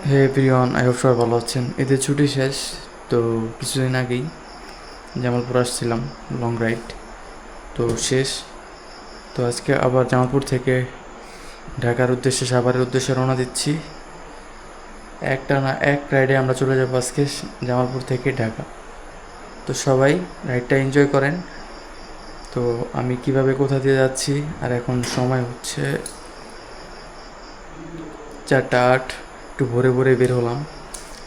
Hey everyone, I hope সবাই ভালো আছেন। ঈদের ছুটি শেষ, তো কিছুদিন আগেই জামালপুর আসছিলাম লং রাইড, তো শেষ। তো আজকে আবার জামালপুর থেকে ঢাকার উদ্দেশ্যে সাভারের উদ্দেশ্যে রওনা দিচ্ছি। একটা না এক রাইডে আমরা চলে যাবো আজকে জামালপুর থেকে ঢাকা। তো সবাই রাইডটা এনজয় করেন। তো আমি কিভাবে কোথা দিয়ে যাচ্ছি, আর এখন সময় হচ্ছে 4:08, একটু ভোরে ভোরে বের হলাম।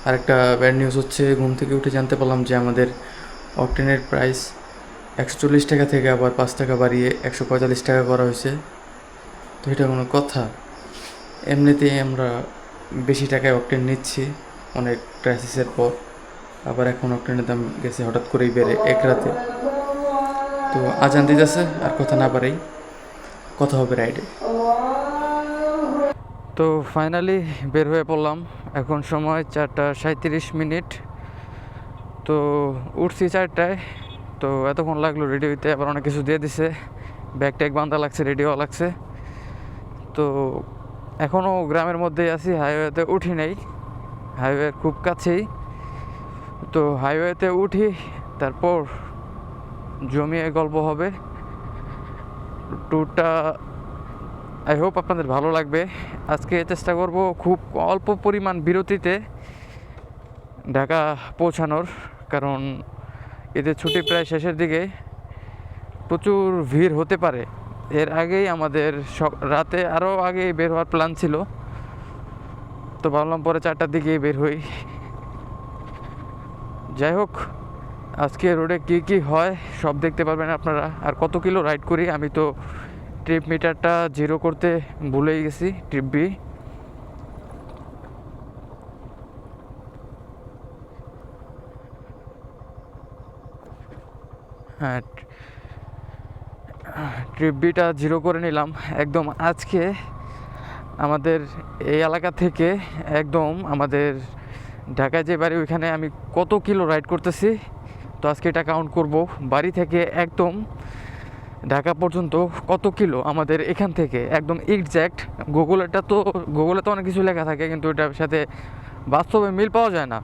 আর একটা ব্যাড নিউজ হচ্ছে, ঘুম থেকে উঠে জানতে পারলাম যে আমাদের অকটেনের প্রাইস 140 টাকা থেকে আবার 5 টাকা বাড়িয়ে 145 টাকা করা হয়েছে। তো এটা কোনো কথা? এমনিতেই আমরা বেশি টাকায় অকটেন নিচ্ছি অনেক ক্রাইসিসের পর, আবার এখন অকটেনের দাম গেছে হঠাৎ করেই বেড়ে এক রাতে। তো আজান দিতেছে, আর কথা না পারেই কথা হবে রাইডে। তো ফাইনালি বের হয়ে পড়লাম। এখন সময় 4:37। তো উঠছি 4টায়। তো এতক্ষণ লাগলো রেডি হইতে, আবার অনেক কিছু দিয়ে দিছে, ব্যাগ ট্যাগ বান্ধা লাগছে, রেডি হওয়া লাগছে। তো এখনও গ্রামের মধ্যেই আছি, হাইওয়েতে উঠি নাই, হাইওয়ের খুব কাছেই। তো হাইওয়েতে উঠি, তারপর জমিয়ে গল্প হবে। ট্যুরটা আই হোপ আপনাদের ভালো লাগবে। আজকে চেষ্টা করব খুব অল্প পরিমাণ বিরতিতে ঢাকা পৌঁছানোর, কারণ এদের ছুটি প্রায় শেষের দিকে, প্রচুর ভিড় হতে পারে। এর আগেই আমাদের রাতে আরও আগে বের হওয়ার প্ল্যান ছিল, তো ভাবলাম পরে 4টার দিকেই বের হই। যাই হোক, আজকে রোডে কী কী হয় সব দেখতে পারবেন আপনারা। আর কত কিলো রাইড করি, আমি তো ট্রিপ মিটারটা জিরো করতে ভুলেই গেছি। ট্রিপ বি, হ্যাঁ, ট্রিপ বিটা জিরো করে নিলাম একদম। আজকে আমাদের এই এলাকা থেকে একদম আমাদের ঢাকায় যে বাড়ি, ওইখানে আমি কত কিলো রাইড করতেছি, তো আজকে এটা কাউন্ট করব। বাড়ি থেকে একদম ঢাকা পর্যন্ত কত কিলো আমাদের এখান থেকে একদম এক্স্যাক্ট। গুগলে তো অনেক কিছু লেখা থাকে, কিন্তু এটার সাথে বাস্তবে মিল পাওয়া যায় না।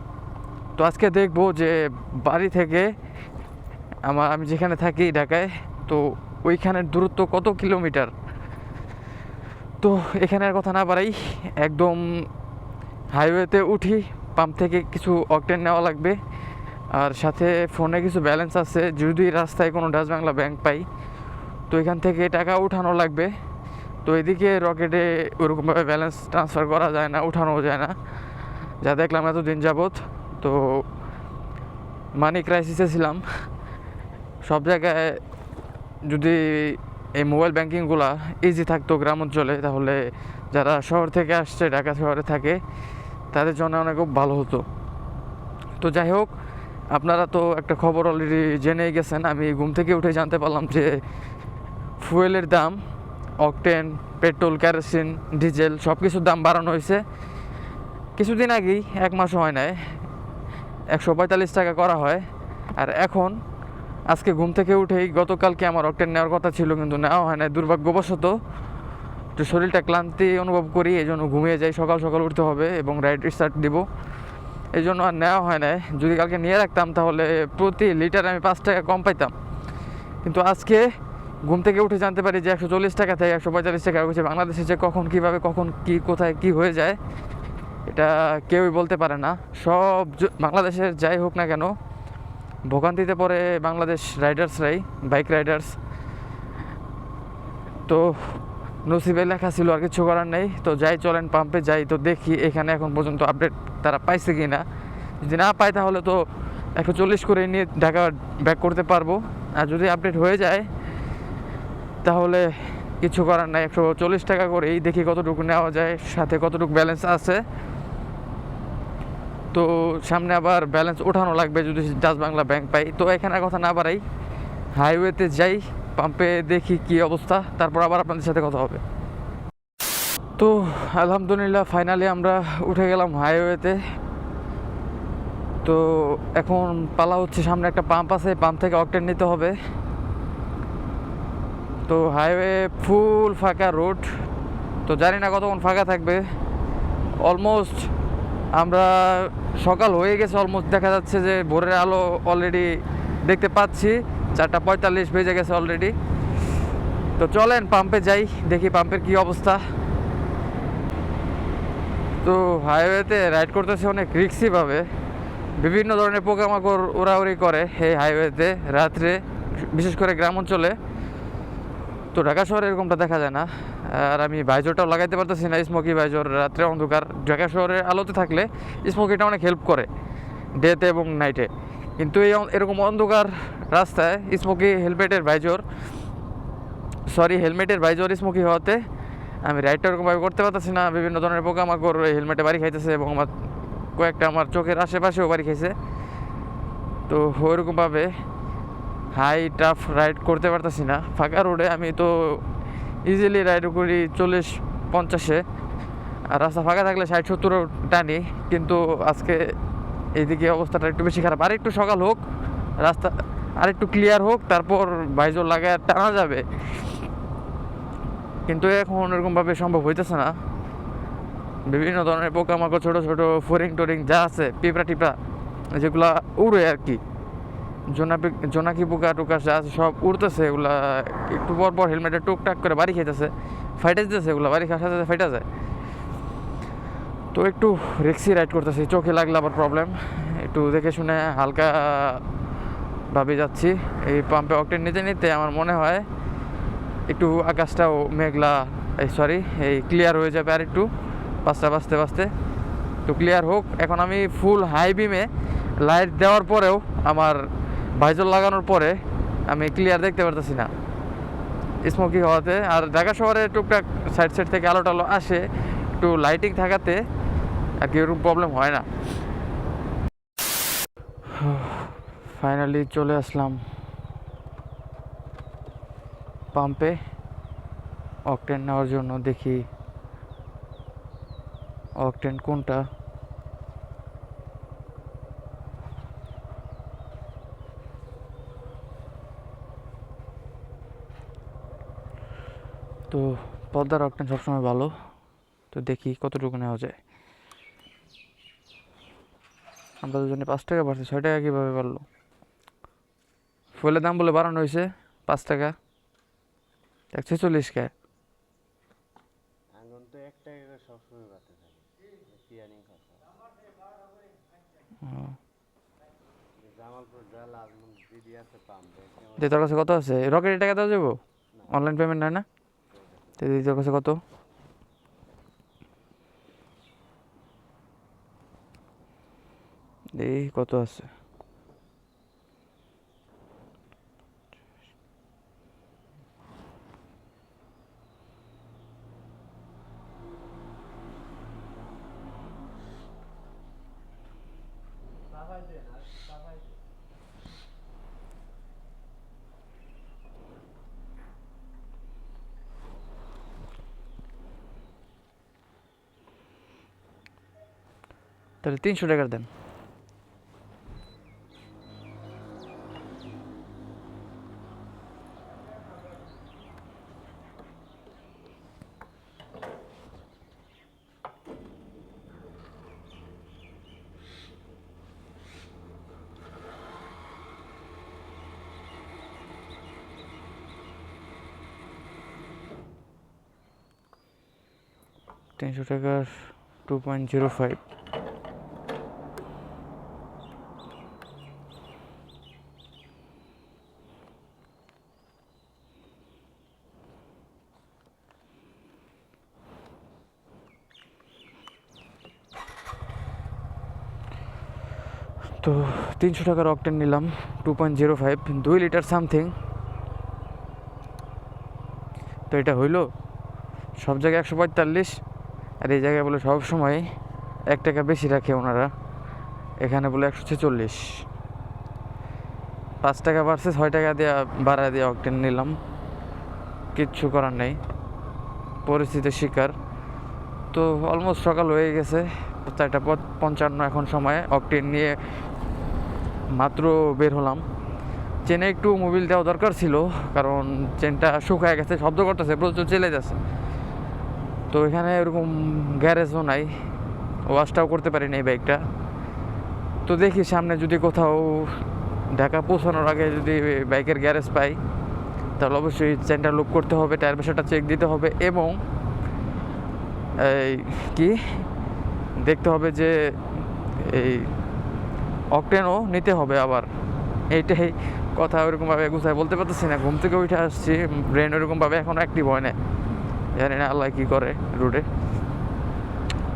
তো আজকে দেখব যে বাড়ি থেকে আমি যেখানে থাকি ঢাকায়, তো ওইখানের দূরত্ব কত কিলোমিটার। তো এখানে আর কথা না বাড়াই, একদম হাইওয়েতে উঠি। পাম্প থেকে কিছু অকটেন নেওয়া লাগবে, আর সাথে ফোনে কিছু ব্যালেন্স আছে, যদি রাস্তায় কোনো ডাচ বাংলা ব্যাংক পাই তো এখান থেকে টাকা উঠানো লাগবে। তো এদিকে রকেটে ওরকমভাবে ব্যালেন্স ট্রান্সফার করা যায় না, উঠানোও যায় না, যা দেখলাম এতদিন যাবৎ। তো মানি ক্রাইসিসে ছিলাম। সব জায়গায় যদি এই মোবাইল ব্যাঙ্কিংগুলো ইজি থাকতো গ্রাম অঞ্চলে, তাহলে যারা শহর থেকে আসছে, ঢাকা শহরে থাকে, তাদের জন্য অনেক ভালো হতো। তো যাই হোক, আপনারা তো একটা খবর অলরেডি জেনেই গেছেন। আমি ঘুম থেকে উঠে জানতে পারলাম যে ফুয়েলের দাম, অকটেন, পেট্রোল, কেরোসিন, ডিজেল সব কিছুর দাম বাড়ানো হয়েছে। কিছুদিন আগেই, 1 মাসও হয় নাই, 145 টাকা করা হয়। আর এখন আজকে ঘুম থেকে উঠেই, গতকালকে আমার অকটেন নেওয়ার কথা ছিল, কিন্তু নেওয়া হয় না দুর্ভাগ্যবশত। একটু শরীরটা ক্লান্তি অনুভব করি, এই জন্য ঘুমিয়ে যাই। সকাল সকাল উঠতে হবে এবং রাইড স্টার্ট দিব, এই জন্য আর নেওয়া হয় না। যদি কালকে নিয়ে রাখতাম তাহলে প্রতি লিটার আমি 5 টাকা কম পাইতাম। কিন্তু আজকে ঘুম থেকে উঠে জানতে পারি যে 140 টাকা থেকে 145 টাকা হয়েছে। বাংলাদেশে যে কখন কীভাবে, কখন কী, কোথায় কী হয়ে যায়, এটা কেউই বলতে পারে না। সব বাংলাদেশের যাই হোক না কেন, ভোগান্তিতে পড়ে বাংলাদেশ রাইডার্সরাই, বাইক রাইডার্স। তো নসিবে লেখা ছিল, আর কিছু করার নেই। তো যাই, চলেন পাম্পে যাই, তো দেখি এখানে এখন পর্যন্ত আপডেট তারা পাইছে কি না। যদি না পায় তাহলে তো 140 করে নিয়ে ঢাকা ব্যাক করতে পারবো। আর যদি আপডেট হয়ে যায় তাহলে কিছু করার নাই, 140 টাকা করেই দেখি কতটুকু নেওয়া যায়, সাথে কতটুকু ব্যালেন্স আছে। তো সামনে আবার ব্যালেন্স ওঠানো লাগবে যদি ডাচ বাংলা ব্যাংক পাই। তো এখানে কথা না বাড়াই, হাইওয়েতে যাই, পাম্পে দেখি কি অবস্থা, তারপর আবার আপনাদের সাথে কথা হবে। তো আলহামদুলিল্লাহ ফাইনালি আমরা উঠে গেলাম হাইওয়েতে। তো এখন পালা হচ্ছে, সামনে একটা পাম্প আছে, পাম্প থেকে অকটেন নিতে হবে। তো হাইওয়ে ফুল ফাঁকা রোড, তো জানি না কতক্ষণ ফাঁকা থাকবে। অলমোস্ট আমরা সকাল হয়ে গেছে অলমোস্ট, দেখা যাচ্ছে যে ভোরের আলো অলরেডি দেখতে পাচ্ছি, 4:45 বেজে গেছে অলরেডি। তো চলেন পাম্পে যাই, দেখি পাম্পের কি অবস্থা। তো হাইওয়েতে রাইড করতেছে অনেক রিক্সিভাবে, বিভিন্ন ধরনের পোকামাকড় উড়াউড়ি করে এই হাইওয়েতে রাত্রে, বিশেষ করে গ্রাম অঞ্চলে। তো ঢাকা শহরে এরকমটা দেখা যায় না। আর আমি ভাইজরটাও লাগাইতে পারতেছি না, স্মোকি ভাইজর। রাত্রে অন্ধকার ঢাকা শহরে আলোতে থাকলে স্মোকিটা অনেক হেল্প করে ডেতে এবং নাইটে, কিন্তু এরকম অন্ধকার রাস্তায় স্মোকি হেলমেটের ভাইজর স্মোকি হওয়াতে আমি রাইডটা ওরকমভাবে করতে পারতেছি না। বিভিন্ন ধরনের পোকামাকড় হেলমেটে বাড়ি খাইতেছে এবং কয়েকটা আমার চোখের আশেপাশেও বাড়ি খাইছে। তো ওইরকমভাবে হাই টাফ রাইড করতে পারতেছি না। ফাঁকা রোডে আমি তো ইজিলি রাইড করি 40-50-এ, আর রাস্তা ফাঁকা থাকলে 60-70 টানি। কিন্তু আজকে এইদিকে অবস্থাটা একটু বেশি খারাপ। আর একটু সকাল হোক, রাস্তা আর একটু ক্লিয়ার হোক, তারপর ভাইজর লাগায় টানা যাবে, কিন্তু এখন এরকমভাবে সম্ভব হইতেছে না। বিভিন্ন ধরনের পোকামাকড়, ছোটো ছোটো ফরিং টোরিং যা আছে, পিঁপড়া টিপড়া যেগুলা উড়ে আর কি, জোনাকি পোকা টোকা যা আছে সব উড়তেছে। এগুলা একটু পর পর হেলমেটে টুকটাক করে বাড়ি খেতেছে, ফাইটে যেতেছে, এগুলো বাড়ি খাওয়ার সাথে ফাইটা যায়। তো একটু রিক্সি রাইড করতেছি, চোখে লাগলে আবার প্রবলেম। একটু দেখে শুনে হালকা ভাবে যাচ্ছি। এই পাম্পে অকটেন নিতে নিতে আমার মনে হয় একটু আকাশটাও মেঘলা, এই ক্লিয়ার হয়ে যাবে। আর একটু বাঁচতে বাঁচতে তো ক্লিয়ার হোক। এখন আমি ফুল হাই বিমে লাইট দেওয়ার পরেও, আমার ভাইজর লাগানোর পরে আমি ক্লিয়ার দেখতে পারতেছি না স্মোকি হওয়াতে। আর ঢাকা শহরে টুকটাক সাইড থেকে আলো টালো আসে, একটু লাইটিং থাকাতে আর কি ওরকম প্রবলেম হয় না। ফাইনালি চলে আসলাম পাম্পে অকটেন নেওয়ার জন্য। দেখি অকটেন কোনটা। তো পদ্মার অকটেন সবসময় ভালো। তো দেখি কতটুকু নেওয়া যায়। আমরা দুজনে 5 টাকা বাড়ছে, 6 টাকা কীভাবে বাড়লো? ফুলের দাম বলে বাড়ানো হয়েছে 5 টাকা, 146 কে। তোর কাছে কত আছে? রকেটের টাকা দেওয়া যাবো? অনলাইন পেমেন্ট নাই না? তো তোর কাছে কত? এই কত আছে? তাহলে 300 টাকার দেন। টাকার 2.05। তো 300 টাকার অকটেন নিলাম, 2.05, 2 লিটার সামথিং। তো এটা হইল সব জায়গায় 145, আর এই জায়গায় বলে সব সময় 1 টাকা বেশি রাখে ওনারা, এখানে বলে 146। 5 টাকা বাড়ছে, 6 টাকা দেওয়া বাড়ায় দিয়ে অকটেন নিলাম, কিচ্ছু করার নেই, পরিস্থিতির শিকার। তো অলমোস্ট সকাল হয়ে গেছে, 4:55 এখন সময়। অকটেন নিয়ে মাত্র বের হলাম। চেনে একটু মোবিল দেওয়া দরকার ছিল, কারণ চেনটা শুকায় গেছে, শব্দ করতেছে, প্রচুর চেলে যাচ্ছে। তো এখানে এরকম গ্যারেজও নাই, ওয়াশটাও করতে পারিনি এই বাইকটা। তো দেখি সামনে যদি কোথাও ঢাকা পৌঁছানোর আগে যদি বাইকের গ্যারেজ পাই তাহলে অবশ্যই চেনটা লুপ করতে হবে, টায়ার প্রেশারটা চেক দিতে হবে এবং এই কি দেখতে হবে যে এই অকটেনও নিতে হবে আবার। এইটাই কথা ওরকমভাবে গুছায় বলতে পারতেছি না, ঘুম থেকে উঠে আসছি, ব্রেন ওরকমভাবে এখনও অ্যাক্টিভ হয় না, জানি না আল্লাহ কী করে রোডে।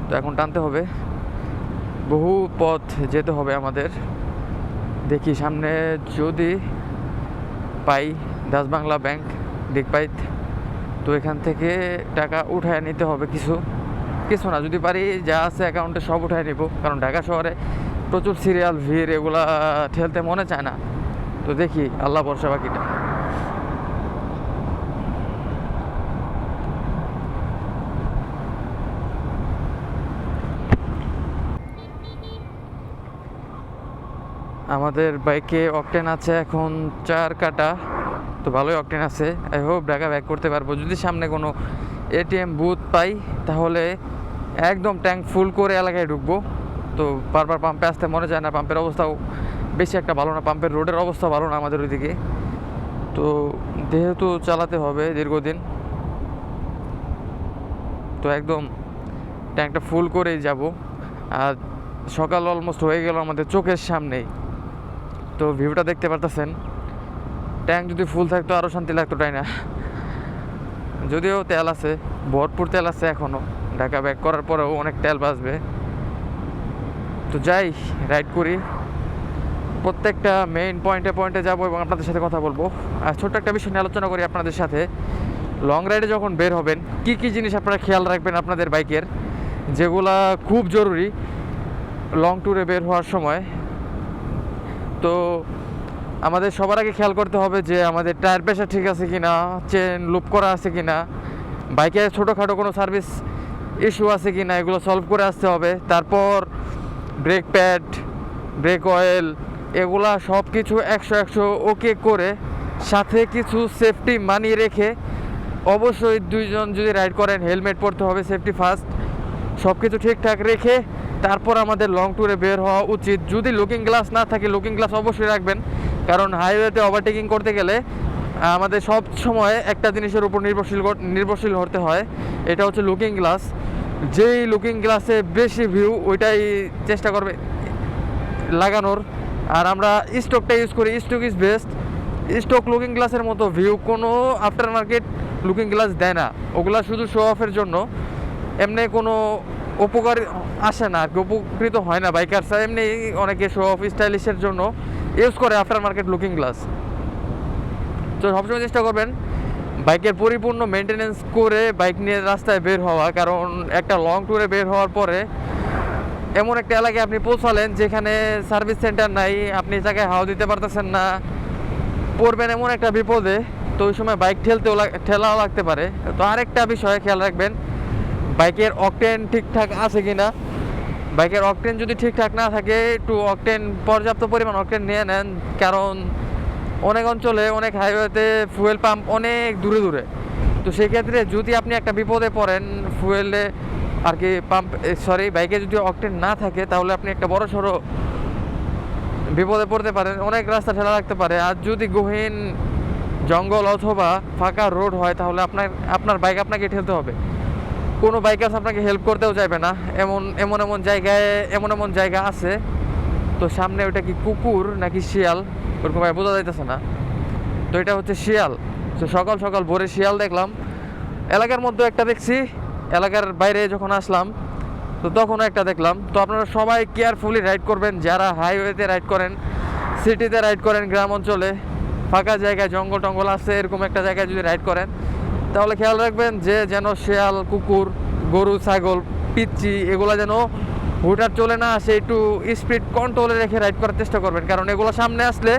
তো এখন টানতে হবে, বহু পথ যেতে হবে আমাদের। দেখি সামনে যদি পাই ডাচ বাংলা ব্যাংক দিকপাইত, তো এখান থেকে টাকা উঠায় নিতে হবে, কিছু না, যদি পারি যা আছে অ্যাকাউন্টে সব উঠায় নিব, কারণ ঢাকা শহরে প্রচুর সিরিয়াল ভিড়, এগুলা ঠেলতে মনে চায় না। তো দেখি আল্লাহ ভরসা বাকিটা। আমাদের বাইকে অকটেন আছে এখন 4 কাটা, তো ভালোই অকটেন আছে। আই হোপ ঢাকা ব্যাক করতে পারবো। যদি সামনে কোনো এটিএম বুথ পাই তাহলে একদম ট্যাঙ্ক ফুল করে এলাকায় ঢুকবো। তো বারবার পাম্পে আসতে মনে যায় না, পাম্পের অবস্থাও বেশি একটা ভালো না, পাম্পের রোডের অবস্থা ভালো না আমাদের ওইদিকে। তো যেহেতু চালাতে হবে দীর্ঘদিন, তো একদম ট্যাঙ্কটা ফুল করেই যাব। আর সকাল অলমোস্ট হয়ে গেল আমাদের চোখের সামনেই, তো ভিউটা দেখতে পারতেছেন। ট্যাঙ্ক যদি ফুল থাকতো আরও শান্তি লাগতো, তাই না? যদিও তেল আছে, ভরপুর তেল আছে এখনও, ঢাকা ব্যাক করার পরেও অনেক তেল বাঁচবে। তো যাই, রাইড করি, প্রত্যেকটা মেইন পয়েন্টে যাবো এবং আপনাদের সাথে কথা বলবো। আর ছোট্ট একটা বিষয় নিয়ে আলোচনা করি আপনাদের সাথে। লং রাইডে যখন বের হবেন কি কি জিনিস আপনারা খেয়াল রাখবেন আপনাদের বাইকের, যেগুলা খুব জরুরি লং ট্যুরে বের হওয়ার সময়। তো আমাদের সবার আগে খেয়াল করতে হবে যে আমাদের টায়ার প্রেশার ঠিক আছে কিনা, চেন লুপ করা আছে কিনা, বাইকে ছোটোখাটো কোনো সার্ভিস ইস্যু আছে কিনা, এগুলো সলভ করে আসতে হবে। তারপর ব্রেক প্যাড, ব্রেক অয়েল, এগুলা সব কিছু 100 ওকে করে, সাথে কিছু সেফটি মানি রেখে, অবশ্যই দুইজন যদি রাইড করেন হেলমেট পরতে হবে, সেফটি ফার্স্ট, সব কিছু ঠিকঠাক রেখে তারপর আমাদের লং ট্যুরে বের হওয়া উচিত। যদি লুকিং গ্লাস না থাকে, লুকিং গ্লাস অবশ্যই রাখবেন, কারণ হাইওয়েতে ওভারটেকিং করতে গেলে আমাদের সব সময় একটা জিনিসের উপর নির্ভরশীল হতে হয়, এটা হচ্ছে লুকিং গ্লাস। যেই লুকিং গ্লাসে বেশি ভিউ ওইটাই চেষ্টা করবে লাগানোর। আর আমরা স্টকটা ইউজ করি, stock is best. Stock looking গ্লাসের মতো ভিউ কোনো আফটার মার্কেট লুকিং গ্লাস দেয় না, ওগুলা শুধু শো অফের জন্য, এমনি কোনো উপকার আসে না আর কি, উপকৃত হয় না বাইকাররা। এমনি অনেকে শো অফ স্টাইলিশের জন্য ইউজ করে আফটার মার্কেট লুকিং গ্লাস। তো সবসময় চেষ্টা করবেন বাইকের পরিপূর্ণ মেনটেনেন্স করে বাইক নিয়ে রাস্তায় বের হওয়া, কারণ একটা লং ট্যুরে বের হওয়ার পরে এমন একটা এলাকায় আপনি পৌঁছালেন যেখানে সার্ভিস সেন্টার নাই, আপনি জায়গায় হাওয়া দিতে পারতেছেন না, পড়বেন এমন একটা বিপদে। তো ওই সময় বাইক ঠেলাও লাগতে পারে। তো আরেকটা বিষয় খেয়াল রাখবেন, বাইকের অকটেন ঠিকঠাক আছে কি না। বাইকের অকটেন যদি ঠিকঠাক না থাকে, একটু অকটেন, পর্যাপ্ত পরিমাণ অকটেন নিয়ে নেন, কারণ অনেক অঞ্চলে, অনেক হাইওয়েতে ফুয়েল পাম্প অনেক দূরে। তো সেক্ষেত্রে যদি আপনি একটা বিপদে পড়েন, ফুয়েলে আর কি বাইকে যদি অকটেন না থাকে, তাহলে আপনি একটা বড় সড়ো বিপদে পড়তে পারেন, অনেক রাস্তা ঠেলা রাখতে পারে। আর যদি গহীন জঙ্গল অথবা ফাঁকা রোড হয়, তাহলে আপনার বাইক আপনাকে ঠেলতে হবে, কোনো বাইকার্স আপনাকে হেল্প করতেও চাইবে না। এমন জায়গা আছে। তো সামনে ওটা কি কুকুর নাকি শিয়াল ওরকম ভাবে বোঝা যাইতেছে না, তো এটা হচ্ছে শিয়াল। তো সকাল সকাল ভোরে শিয়াল দেখলাম, এলাকার মধ্যে একটা দেখছি, এলাকার বাইরে যখন আসলাম তো তখনও একটা দেখলাম। তো আপনারা সবাই কেয়ারফুলি রাইড করবেন, যারা হাইওয়েতে রাইড করেন, সিটিতে রাইড করেন, গ্রাম অঞ্চলে ফাঁকা জায়গায় জঙ্গল টঙ্গল আছে এরকম একটা জায়গায় যদি রাইড করেন, তাহলে খেয়াল রাখবেন যে যেন শিয়াল, কুকুর, গরু, ছাগল, পিচ্চি এগুলো যেন হুটার চলে না আসে, একটু স্পিড কন্ট্রোলে রেখে রাইড করার চেষ্টা করবেন, কারণ এগুলো সামনে আসলে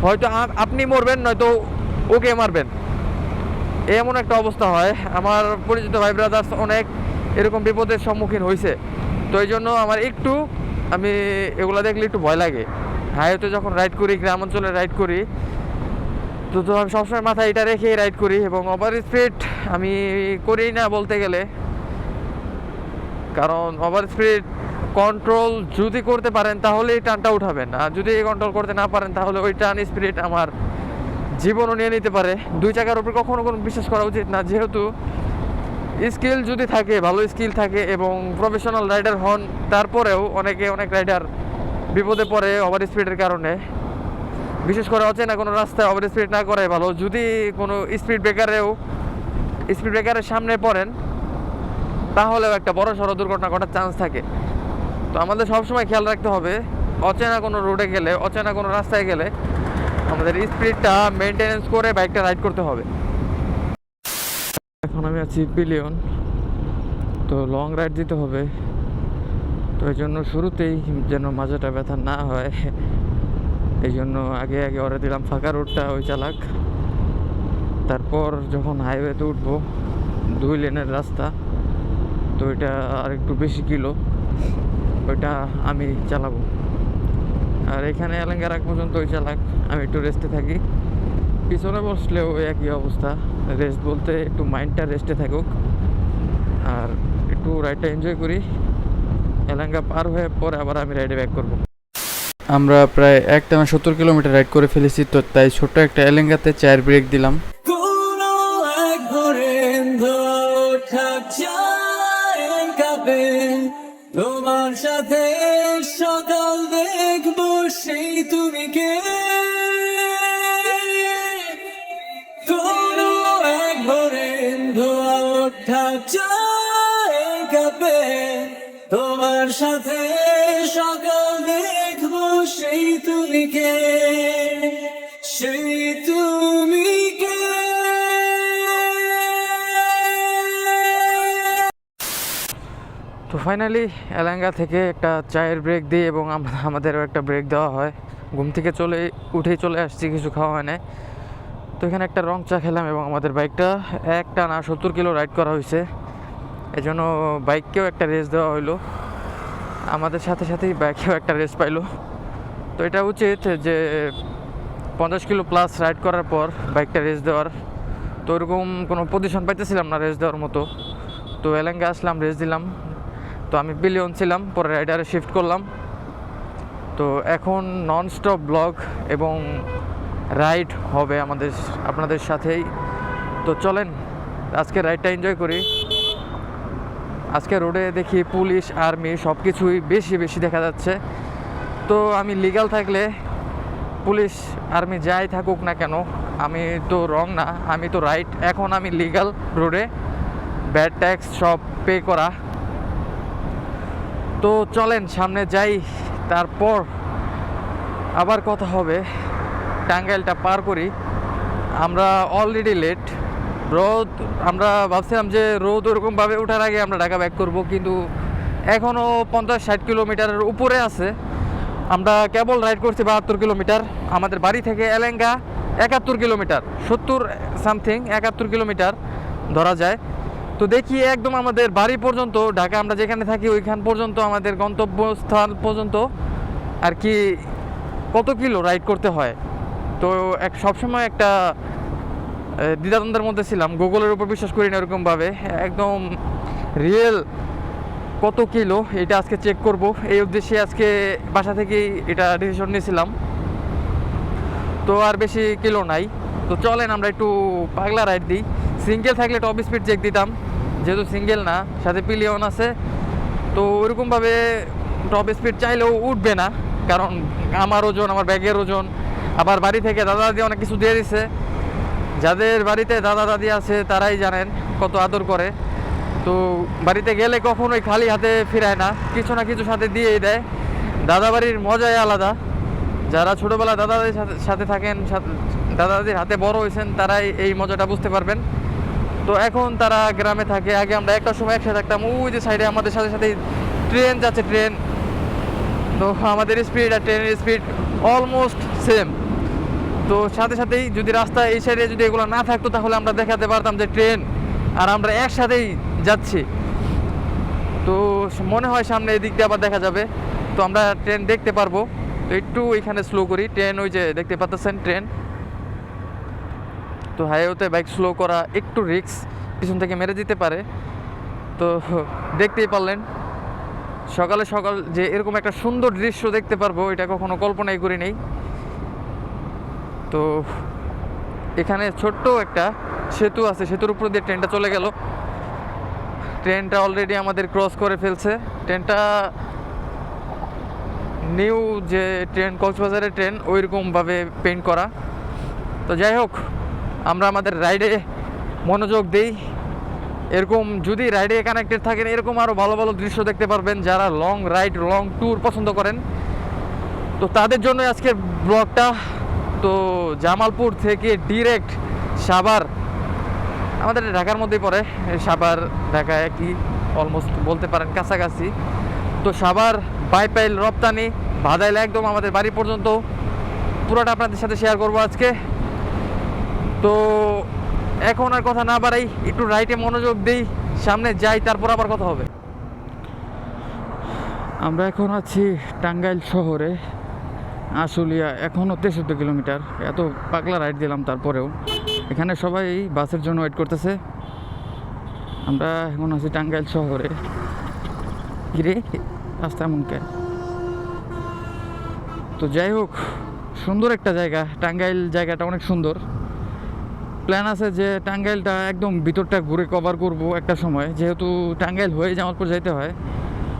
হয়তো আপনি মরবেন, নয়তো ওকে মারবেন, এমন একটা অবস্থা হয়। আমার পরিচিত ভাই ব্রাদার্স অনেক এরকম বিপদের সম্মুখীন হয়েছে। তো এই জন্য আমি এগুলো দেখলে একটু ভয় লাগে। হাইওয়েতে যখন রাইড করি, গ্রাম অঞ্চলে রাইড করি, তো আমি সবসময় মাথায় এটা রেখেই রাইড করি, এবং ওভার স্পিড আমি করি না বলতে গেলে। কারণ ওভার স্পিড কন্ট্রোল যদি করতে পারেন তাহলে এই টানটা উঠাবেন, আর যদি কন্ট্রোল করতে না পারেন তাহলে ওই টান স্পিড আমার জীবনও নিয়ে নিতে পারে। দুই চাকার উপর কখনো কোনো বিশ্বাস করা উচিত না, যেহেতু স্কিল যদি থাকে, ভালো স্কিল থাকে এবং প্রফেশনাল রাইডার হন, তারপরেও অনেক রাইডার বিপদে পড়ে ওভার স্পিডের কারণে। বিশেষ করে অচেনা কোনো রাস্তায় ওভার স্পিড না করে ভালো। যদি কোনো স্পিড ব্রেকারের সামনে পড়েন তাহলেও একটা বড় সড়ো দুর্ঘটনা ঘটার চান্স থাকে। তো আমাদের সবসময় খেয়াল রাখতে হবে, অচেনা কোনো রোডে গেলে, অচেনা কোনো রাস্তায় গেলে আমাদের স্পিডটা মেনটেনেন্স করে বাইকটা রাইড করতে হবে। এখন আমি আছি পিলিয়ন, তো লং রাইড দিতে হবে। তো এই জন্য শুরুতেই যেন মাজাটা ব্যথা না হয়, এই জন্য আগে ওরে দিলাম ফাঁকা রোডটা, ওই চালাক। তারপর যখন হাইওয়েতে উঠবো, 2 লেনের রাস্তা, তো এটা আর একটু বেশি কিলো, ওইটা আমি চালাবো। আর এখানে এলাঙ্গা রাখ পর্যন্ত ওই চালাক, আমি একটু রেস্টে থাকি। পিছনে বসলেও একই অবস্থা, রেস্ট বলতে একটু মাইন্ডটা রেস্টে থাকুক আর একটু রাইডটা এনজয় করি। এলাঙ্গা পার হয়ে পরে আবার আমি রাইডে ব্যাক করব। আমরা প্রায় একটানা 70 কিলোমিটার রাইড করে ফেলেছি, তো তাই ছোট্ট একটা এলেঙ্গাতে 4 ব্রেক দিলাম। তোমার সাথে সকাল দেখবো, সেই তুমি কে? কোনো এক ভোরের ধোয়া ওঠা চায়ের কাপে, তোমার সাথে সকাল দেখবো, সেই তুমি কে? সেই তুমি কে? তো ফাইনালি এলাঙ্গা থেকে একটা চায়ের ব্রেক দিই এবং আমাদেরও একটা ব্রেক দেওয়া হয়। ঘুম থেকে উঠেই চলে আসছি, কিছু খাওয়া হয় না। তো এখানে একটা রং চা খেলাম এবং আমাদের বাইকটা একটানা 70 কিলো রাইড করা হয়েছে, এই জন্য বাইককেও একটা রেস্ট দেওয়া হইলো, আমাদের সাথে সাথেই বাইকেও একটা রেস্ট পাইলো। তো এটা উচিত যে 50 কিলো প্লাস রাইড করার পর বাইকটা রেস্ট দেওয়ার। তো ওরকম কোনো পজিশন পাইতেছিলাম না রেস্ট দেওয়ার মতো, তো এলাঙ্গা আসলাম, রেস্ট দিলাম। তো আমি পিলিয়ন ছিলাম, পরে রাইডারে শিফট করলাম। তো এখন নন স্টপ ব্লগ এবং রাইড হবে আপনাদের সাথেই। তো চলেন আজকে রাইডটা এনজয় করি। আজকে রোডে দেখি পুলিশ, আর্মি সব কিছুই বেশি দেখা যাচ্ছে। তো আমি লিগ্যাল থাকলে পুলিশ আর্মি যাই থাকুক না কেন, আমি তো রং না, আমি তো রাইট। এখন আমি লিগ্যাল রোডে, ব্যাড ট্যাক্স সব পে করা। তো চলেন সামনে যাই, তারপর আবার কথা হবে। টাঙ্গাইলটা পার করি। আমরা অলরেডি লেট। আমরা ভাবছিলাম যে রোদ ওরকমভাবে ওঠার আগে আমরা ঢাকা ব্যাক করব, কিন্তু এখনও 50-60 কিলোমিটারের উপরে আছে। আমরা কেবল রাইড করছি 72 কিলোমিটার। আমাদের বাড়ি থেকে এলেঙ্গা 71 কিলোমিটার, 70 সামথিং 71 কিলোমিটার ধরা যায়। তো দেখি একদম আমাদের বাড়ি পর্যন্ত, ঢাকা আমরা যেখানে থাকি ওইখান পর্যন্ত, আমাদের গন্তব্যস্থান পর্যন্ত আর কি কত কিলো রাইড করতে হয়। তো সবসময় একটা দ্বিধাদ্বন্দ্বের মধ্যে ছিলাম, গুগলের উপর বিশ্বাস করি না এরকমভাবে, একদম রিয়েল কত কিলো এটা আজকে চেক করব, এই উদ্দেশ্যে আজকে বাসা থেকেই এটা ডিসিশন নিয়েছিলাম। তো আর বেশি কিলো নাই। তো চলেন আমরা একটু পাগলা রাইড দিই। সিঙ্গেল থাকলে টপ স্পিড চেক দিতাম, যেহেতু সিঙ্গেল না, সাথে পিলিয়ন আছে, তো ওইরকমভাবে টপ স্পিড চাইলেও উঠবে না, কারণ আমার ওজন, আমার ব্যাগের ওজন, আবার বাড়ি থেকে দাদা দাদি অনেক কিছু দিয়ে দিছে। যাদের বাড়িতে দাদা দাদি আছে তারাই জানেন কত আদর করে। তো বাড়িতে গেলে কখনোই খালি হাতে ফিরায় না, কিছু না কিছু সাথে দিয়েই দেয়। দাদা বাড়ির মজাই আলাদা। যারা ছোটোবেলা দাদা দাদির সাথে থাকেন, দাদা দাদির হাতে বড় হয়েছেন, তারাই এই মজাটা বুঝতে পারবেন। তো এখন তারা গ্রামে থাকে, আগে আমরা একটা সময় একসাথে থাকতাম। ওই যে সাইডে আমাদের সাথে সাথে ট্রেন যাচ্ছে, ট্রেন। তো আমাদের স্পিড আর ট্রেনের স্পিড অলমোস্ট সেম। তো সাথে সাথেই যদি রাস্তা এই সাইডে যদি এগুলো না থাকতো তাহলে আমরা দেখাতে পারতাম যে ট্রেন আর আমরা একসাথেই যাচ্ছি। তো মনে হয় সামনে এই দিক দিয়ে আবার দেখা যাবে, তো আমরা ট্রেন দেখতে পারবো। তো একটু এখানে স্লো করি, ট্রেন ওই যে দেখতে পাচ্ছেন ট্রেন। তো হাইওয়েতে বাইক স্লো করা একটু রিস্ক, পিছন থেকে মেরে দিতে পারে। তো দেখতেই পারলেন সকালে সকাল যে এরকম একটা সুন্দর দৃশ্য দেখতে পারবো এটা কখনো কল্পনাই করি নেই। তো এখানে ছোট্ট একটা সেতু আছে, সেতুর উপর দিয়ে ট্রেনটা চলে গেল। ট্রেনটা অলরেডি আমাদের ক্রস করে ফেলছে। ট্রেনটা নিউ যে ট্রেন, কক্সবাজারের ট্রেন, ওইরকমভাবে পেইন্ট করা। তো যাই হোক, আমরা আমাদের রাইডে মনোযোগ দিই। এরকম যদি রাইডে কানেক্টেড থাকেন এরকম আরও ভালো ভালো দৃশ্য দেখতে পারবেন। যারা লং রাইড, লং ট্যুর পছন্দ করেন, তো তাদের জন্য আজকের ব্লগটা। তো জামালপুর থেকে ডিরেক্ট সাভার, আমাদের ঢাকার মধ্যেই পড়ে, সাভার ঢাকা একই, অলমোস্ট বলতে পারেন কাছাকাছি। তো সাভার বাইপাইল রপ্তানি ভাদাইল একদম আমাদের বাড়ি পর্যন্ত পুরোটা আপনাদের সাথে শেয়ার করব আজকে। তো এখন আর কথা না বাড়াই, একটু রাইটে মনোযোগ দিই, সামনে যাই, তারপর আবার কথা হবে। আমরা এখন আছি টাঙ্গাইল শহরে, আশুলিয়া, এখনও 63 কিলোমিটার। এত পাগলা রাইড দিলাম, তারপরেও এখানে সবাই বাসের জন্য ওয়েট করতেছে। আমরা এখন আছি টাঙ্গাইল শহরে। কিরে রাস্তা এমন কে? তো যাই হোক, সুন্দর একটা জায়গা টাঙ্গাইল, জায়গাটা অনেক সুন্দর। প্ল্যান আছে যে টাঙ্গাইলটা একদম ভিতরটা ঘুরে কভার করব একটা সময়, যেহেতু টাঙ্গাইল হয়ে জামালপুর যাইতে হয়।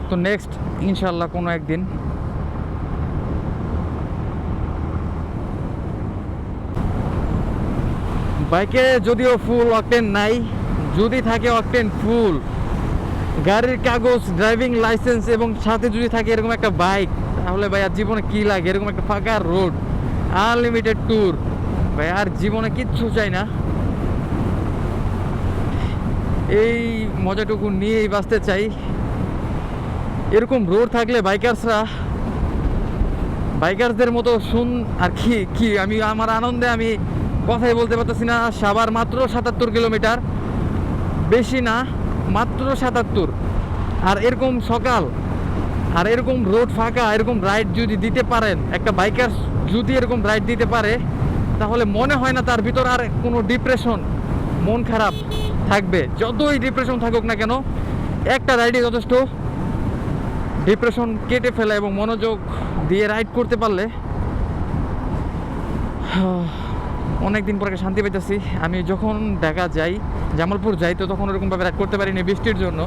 তো নেক্সট ইনশাল্লাহ কোনো একদিন। বাইকে যদিও ফুল অকটেন নাই, যদি থাকে অকটেন ফুল, গাড়ির কাগজ, ড্রাইভিং লাইসেন্স এবং সাথে যদি থাকে এরকম একটা বাইক, তাহলে ভাই আর জীবনে কী লাগে? এরকম একটা ফাঁকা রোড, আনলিমিটেড ট্যুর, ভাই আর জীবনে কিচ্ছু চাই না। এই মজাটুকু নিয়েই বাঁচতে চাই। এরকম রোড থাকলে বাইকারদের মতো আর কি আমি আমার আনন্দে আমি কথাই বলতে পারতেছি না। সাভার মাত্র 77 কিলোমিটার, বেশি না, মাত্র 77। আর এরকম সকাল, আর এরকম রোড ফাঁকা, এরকম রাইড যদি দিতে পারেন, একটা বাইকার যদি এরকম রাইড দিতে পারে, তাহলে মনে হয় না তার ভিতর আর কোনো ডিপ্রেশন, মন খারাপ থাকবে। যতই ডিপ্রেশন থাকুক না কেন, একটা রাইডে যথেষ্ট ডিপ্রেশন কেটে ফেলা এবং মনোযোগ দিয়ে রাইড করতে পারলে অনেক দিন পরে শান্তি পাইতেছি। আমি যখন ঢাকা যাই, জামালপুর যাই, তো তখন এরকমভাবে রাইড করতে পারিনি বৃষ্টির জন্য।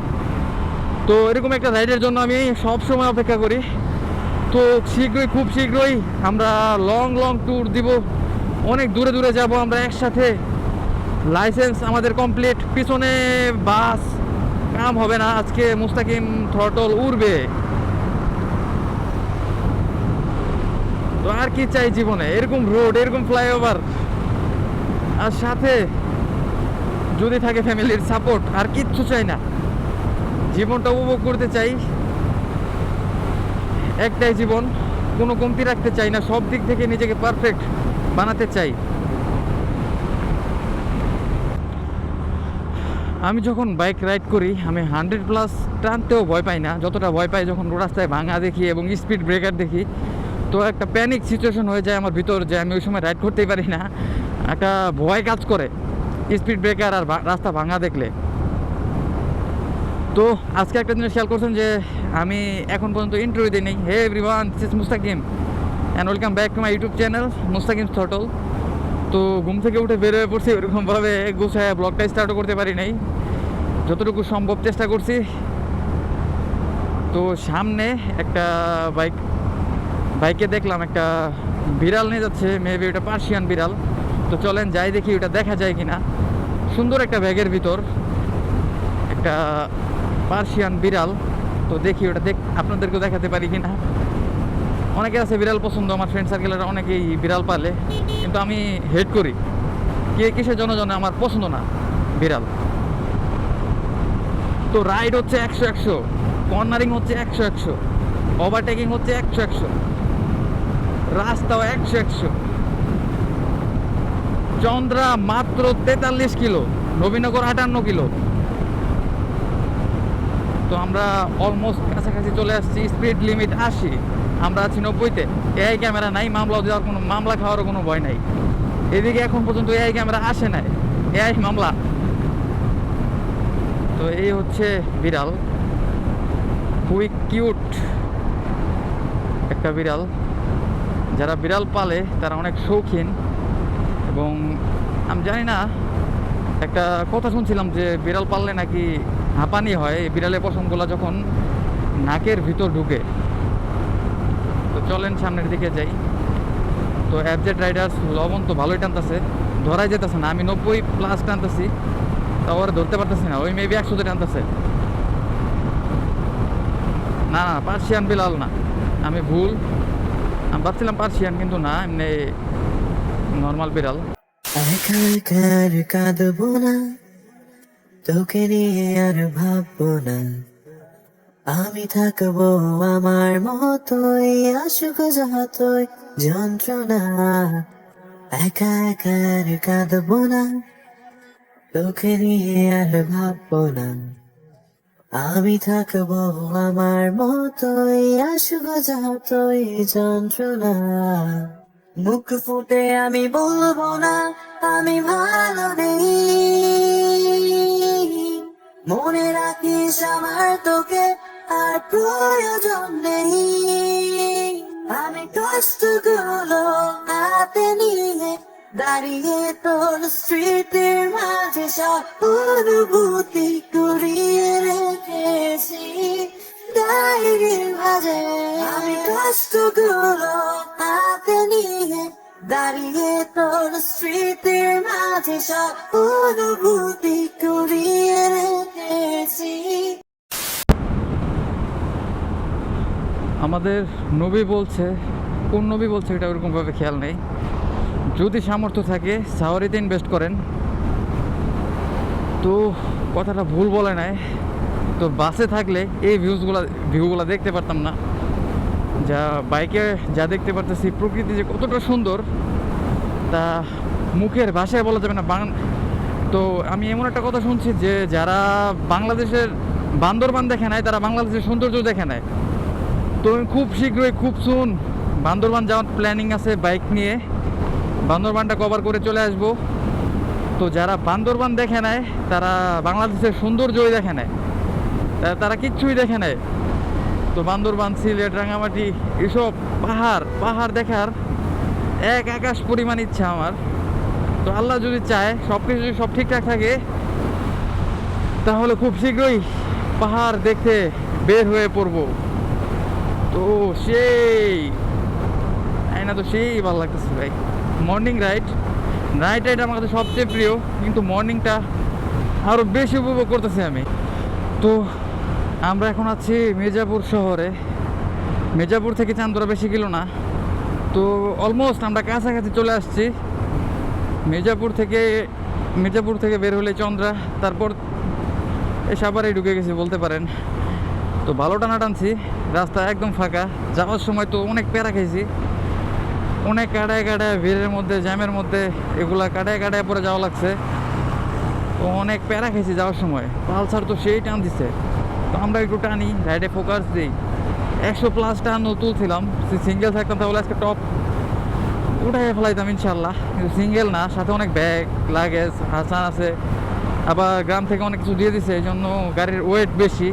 তো এরকম একটা রাইডের জন্য আমি সব সময় অপেক্ষা করি। তো শীঘ্রই, খুব শীঘ্রই আমরা লং ট্যুর দিব, অনেক দূরে দূরে যাব আমরা একসাথে। লাইসেন্স আমাদের কমপ্লিট, পিছনে বাস কাম হবে না। আজকে মুস্তাকিম থ্রটল উড়বে। তো আর কি চাই জীবনে? এরকম রোড, এরকম ফ্লাইওভার, আর সাথে যদি থাকে ফ্যামিলির সাপোর্ট, আর কিচ্ছু চাই না। জীবনটা উপভোগ করতে চাই, একটাই জীবন, কোনো কমতি রাখতে চাই না, সব দিক থেকে নিজেকে পারফেক্ট বানাতে চাই। আমি যখন বাইক রাইড করি, আমি 100+ টানতেও ভয় পাই না, যতটা ভয় পাই যখন রাস্তায় ভাঙা দেখি এবং স্পিড ব্রেকার দেখি। তো একটা প্যানিক সিচুয়েশন হয়ে যায় আমার ভিতর, যে আমি ওই সময় রাইড করতেই পারি না, একটা ভয় কাজ করে স্পিড ব্রেকার আর রাস্তা ভাঙা দেখলে। তো আজকে একটা জিনিস খেয়াল করছেন যে আমি এখন পর্যন্ত ইন্টারভিউ দিই নেই। Hey everyone, this is Mustakim and welcome back to my YouTube channel Mustakim throttle. তো ঘুম থেকে উঠে বের হয়ে পড়ছি, ওরকমভাবে গুছায় ব্লগটা স্টার্টও করতে পারি নাই, যতটুকু সম্ভব চেষ্টা করছি। তো সামনে একটা বাইকে দেখলাম একটা বিড়াল নিয়ে যাচ্ছে, মেবি ওটা পার্সিয়ান বিড়াল। তো চলেন যাই দেখি ওটা দেখা যায় কিনা। সুন্দর একটা ব্যাগের ভিতর একটা পার্সিয়ান বিড়াল, তো দেখি ওটা আপনাদেরকেও দেখাতে পারি কিনা। অনেকে আছে বিড়াল পছন্দ, আমার ফ্রেন্ড সার্কেলের অনেকেই বিড়াল পালে, কিন্তু আমি হেট করি। কিসের জন্য আমার পছন্দ না বিড়াল। তো রাইড হচ্ছে 100, কর্নারিং হচ্ছে 100, ওভারটেকিং হচ্ছে 100, রাস্তাও 100। চন্দ্রা মাত্র 43 কিলো, নবীনগর 58 কিলো। তো আমরা অলমোস্ট কাছাকাছি চলে আসছি। স্পিড লিমিট 80, আমরা আছি 90-তে। এআই ক্যামেরা নাই, মামলা খাওয়ারও কোনো ভয় নাই। এদিকে এখন পর্যন্ত এআই ক্যামেরা আসে নাই, এআই মামলা। তো এই হচ্ছে বিড়াল, কুইক কিউট একটা বিড়াল। যারা বিড়াল পালে তারা অনেক শৌখিন, এবং আমি জানি না, একটা কথা শুনছিলাম যে বিড়াল পাললে নাকি হাঁপানি হয় এই বিড়ালের পশমগুলো যখন নাকের ভিতর ঢুকে। তো চলেন সামনের দিকে যাই। তো অ্যাবজেট রাইডার্স লবণ তো ভালোই টানতেছে, ধরাই যেতেছে না। আমি 90+ টানতেছি, তাও আর ধরতে পারতেছি না। ওই মেবি 100-তে টানতেছে। না না, পার্সিয়ান বিড়াল না, আমি ভুল। আমি ভাবছিলাম পার্সিয়ান, কিন্তু না, এমনি নর্মাল বিড়াল। একা একা আর কাঁদবো না, তোকে নিয়ে আর ভাববো না, আমি থাকবো আমার মতোই, আসুক যতই যন্ত্রণা। একা একা আর কাঁদবো না, তোকে নিয়ে আর ভাববো না, আমি থাকবো আমার মতোই, আসুক যতই যন্ত্রণা। মুখ ফুটে আমি বলবো না আমি ভালো নেই, মনে রাখিস আমার তোকে আর প্রয়োজন নেই। আমি কষ্টগুলো হাতে নিয়ে দাঁড়িয়ে তোর স্মৃতির মাঝে সব অনুভূতি কুড়িয়ে রেখেছি ডায়েরির মাঝে। আমি কষ্টগুলো হাতে নিয়ে দাঁড়িয়ে তোর স্মৃতির মাঝে সব অনুভূতি কুড়িয়ে রেখেছি। আমাদের নবী বলছে, কোন নবী বলছে এটা ওরকমভাবে খেয়াল নেই, যদি সামর্থ্য থাকে সাওয়ারিতে ইনভেস্ট করেন। তো কথাটা ভুল বলে নাই। তো বাসে থাকলে এই ভিউগুলো দেখতে পারতাম না, যা বাইকে যা দেখতে পারতেছি। প্রকৃতি যে কতটা সুন্দর তা মুখের ভাষায় বলা যাবে না। তো আমি এমন একটা কথা শুনছি যে যারা বাংলাদেশের বান্দরবান দেখে নেয় তারা বাংলাদেশের সৌন্দর্য দেখে নেয়। তো আমি খুব শীঘ্রই, খুব সুন বান্দরবান যাওয়ার প্ল্যানিং আছে বাইক নিয়ে। বান্দরবানটা কভার করে চলে আসব। তো যারা বান্দরবান দেখে নেয় তারা বাংলাদেশের সৌন্দর্যই দেখে নেয়, তারা কিচ্ছুই দেখে নেয়। তো বান্দরবান, সিলেট, রাঙামাটি এসব পাহাড় দেখার এক আকাশ পরিমাণ ইচ্ছা আমার। তো আল্লাহ যদি চায়, সব কিছু যদি সব ঠিকঠাক থাকে, তাহলে খুব শীঘ্রই পাহাড় দেখতে বের হয়ে পড়বো। তো সেই না, তো সেই ভালো লাগতেছে ভাই। মর্নিং নাইট রাইড আমার কাছে সবচেয়ে প্রিয়, কিন্তু মর্নিংটা আরও বেশি উপভোগ করতেছি আমি। তো আমরা এখন আছি মির্জাপুর শহরে। মির্জাপুর থেকে চান্দরা বেশি কিলো না, তো অলমোস্ট আমরা কাছাকাছি চলে আসছি। মির্জাপুর থেকে বের হলে চন্দ্রা, তারপর এই সাভারে ঢুকে গেছি বলতে পারেন। তো ভালো টানছি, রাস্তা একদম ফাঁকা। যাওয়ার সময় তো অনেক প্যারা খেয়েছি, অনেক কাটায় ভিড়ের মধ্যে, জ্যামের মধ্যে, এগুলা কাটায় পরে যাওয়া লাগছে। তো অনেক প্যারা খেয়েছি যাওয়ার সময়। পালসার তো সেই টান দিচ্ছে, তো আমরা একটু টানি, রাইডে ফোকাস দিই। 100+ টানও তুলছিলাম। সিঙ্গেল থাকতাম তাহলে আজকে টপ উঠাই ফেলাইতাম ইনশাল্লাহ, কিন্তু সিঙ্গেল না, সাথে অনেক ব্যাগ লাগেজ হাসান আছে, আবার গ্রাম থেকে অনেক কিছু দিয়ে দিছে, এই জন্য গাড়ির ওয়েট বেশি।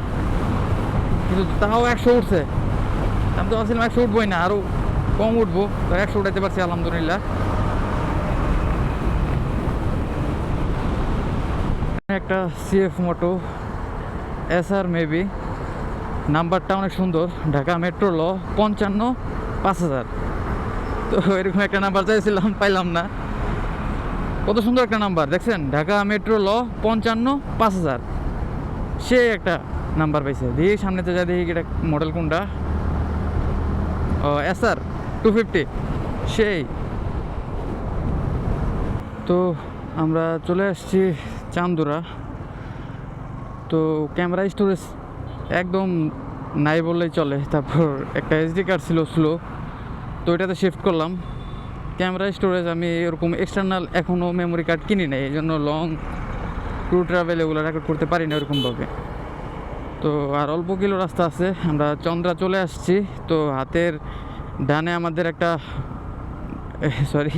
কিন্তু তাও 100 উঠছে। আমি তো ভাবছিলাম 100 উঠবোই না, আরও কম উঠবো, তো 100 উঠাইতে পারছি আলহামদুলিল্লাহ। একটা CF মোটো SR মেবি, নাম্বারটা অনেক সুন্দর, ঢাকা মেট্রো ল 55-5000। তো এরকম একটা নাম্বার চাইছিলাম, পাইলাম না। কত সুন্দর একটা নাম্বার দেখছেন, ঢাকা মেট্রো ল 55-5000, সে একটা নাম্বার পাইছে। দেখি সামনেতে যা, দেখি এটা মডেল কোনটা। SR 250, সেই। তো আমরা চলে আসছি চান্দুরা। তো ক্যামেরা স্টোরেজ একদম নাই বললেই চলে। তারপর একটা SD কার্ড ছিল স্লো, তো এটাতে শিফট করলাম। ক্যামেরা স্টোরেজ আমি এরকম এক্সটার্নাল এখনও মেমোরি কার্ড কিনি নাই, এই জন্য লং ট্যুর ট্রাভেল এগুলো রেকর্ড করতে পারি না এরকমভাবে। তো আর অল্প কিলো রাস্তা আছে, আমরা চন্দ্রা চলে আসছি। তো হাতের ডানে আমাদের একটা, সরি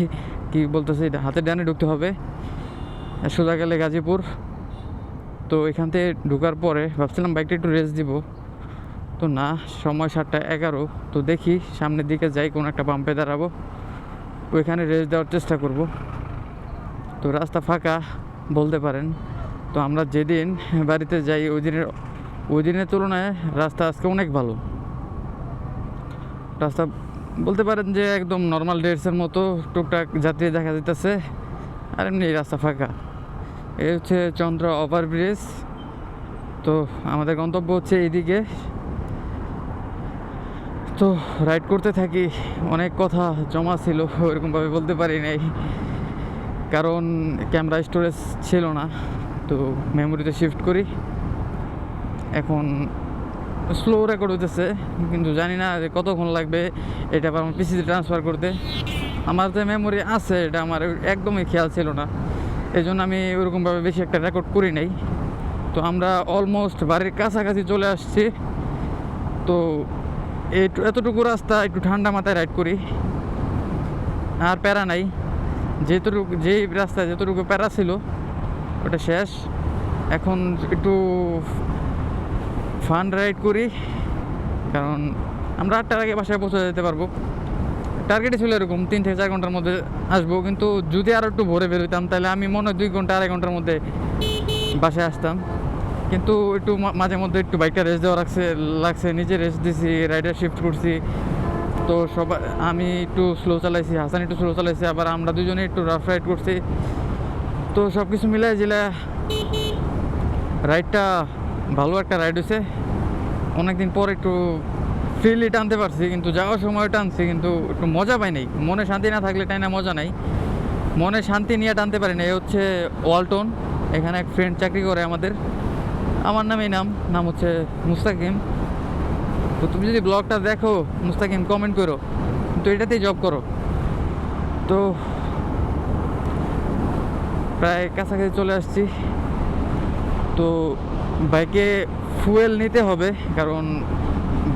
কি বলতেছি, হাতের ডানে ঢুকতে হবে, সোজা গেলে গাজীপুর। তো এখান থেকে ঢোকার পরে ভাবছিলাম বাইকটা একটু রেস্ট দিব, তো না, সময় 7:11। তো দেখি সামনের দিকে যাই, কোনো একটা পাম্পে দাঁড়াবো, ওইখানে রেস্ট দেওয়ার চেষ্টা করব। তো রাস্তা ফাঁকা বলতে পারেন। তো আমরা যেদিন বাড়িতে যাই ওই দিনের তুলনায় রাস্তা আজকে অনেক ভালো। রাস্তা বলতে পারেন যে একদম নর্মাল ডেটসের মতো, টুকটাক যাত্রী দেখা যেতেছে, আর এমনি রাস্তা ফাঁকা। এই হচ্ছে চন্দ্র ওভারব্রিজ। তো আমাদের গন্তব্য হচ্ছে এইদিকে। তো রাইড করতে থাকি। অনেক কথা জমা ছিল, ওইরকমভাবে বলতে পারি নাই, কারণ ক্যামেরা স্টোরেজ ছিল না। তো মেমোরিতে শিফট করি। এখন স্লো রেকর্ড হইতেছে, কিন্তু জানি না যে কতক্ষণ লাগবে এটা আবার আমার পিসিতে ট্রান্সফার করতে। আমার যে মেমোরি আছে এটা আমার একদমই খেয়াল ছিল না, এই জন্য আমি ওরকমভাবে বেশি একটা রেকর্ড করি নাই। তো আমরা অলমোস্ট বাড়ির কাছাকাছি চলে আসছি। তো এতটুকু রাস্তা একটু ঠান্ডা মাথায় রাইড করি, আর প্যারা নাই। যেই রাস্তায় যতটুকু প্যারা ছিল ওটা শেষ। এখন একটু ফান রাইড করি, কারণ আমরা 8টার আগে বাসায় পৌঁছে যেতে পারবো। টার্গেটই ছিল এরকম 3 থেকে 4 ঘন্টার মধ্যে আসবো, কিন্তু যদি আরও একটু ভোরে বেরোতাম তাহলে আমি মনে হয় 2 ঘন্টা 2.5 ঘন্টার মধ্যে বাসায় আসতাম। কিন্তু একটু মাঝে মধ্যে একটু বাইকটা রেস্ট দেওয়া লাগছে, নিজে রেস্ট দিছি, রাইডার শিফট করছি। তো সবাই, আমি একটু স্লো চালাইছি, হাসান একটু স্লো চালাইছি, আবার আমরা দুজনে একটু রাফ রাইড করছি। তো সব কিছু মিলাই জিলা রাইডটা ভালো একটা রাইড হয়েছে। অনেকদিন পর একটু ফ্রিলি টানতে পারছি, কিন্তু যাওয়ার সময় টানছি, কিন্তু একটু মজা পাই নাই। মনে শান্তি না থাকলে টাইনা মজা নাই। মনে শান্তি নিয়ে টানতে পারি না। এই হচ্ছে ওয়ালটন, এখানে এক ফ্রেন্ড চাকরি করে আমাদের। আমার নামেই নাম হচ্ছে মুস্তাকিম। তো তুমি যদি ব্লগটা দেখো মুস্তাকিম কমেন্ট করো, কিন্তু এটাতেই জব করো। তো প্রায় কাছাকাছি চলে আসছি। তো বাইকে ফুয়েল নিতে হবে, কারণ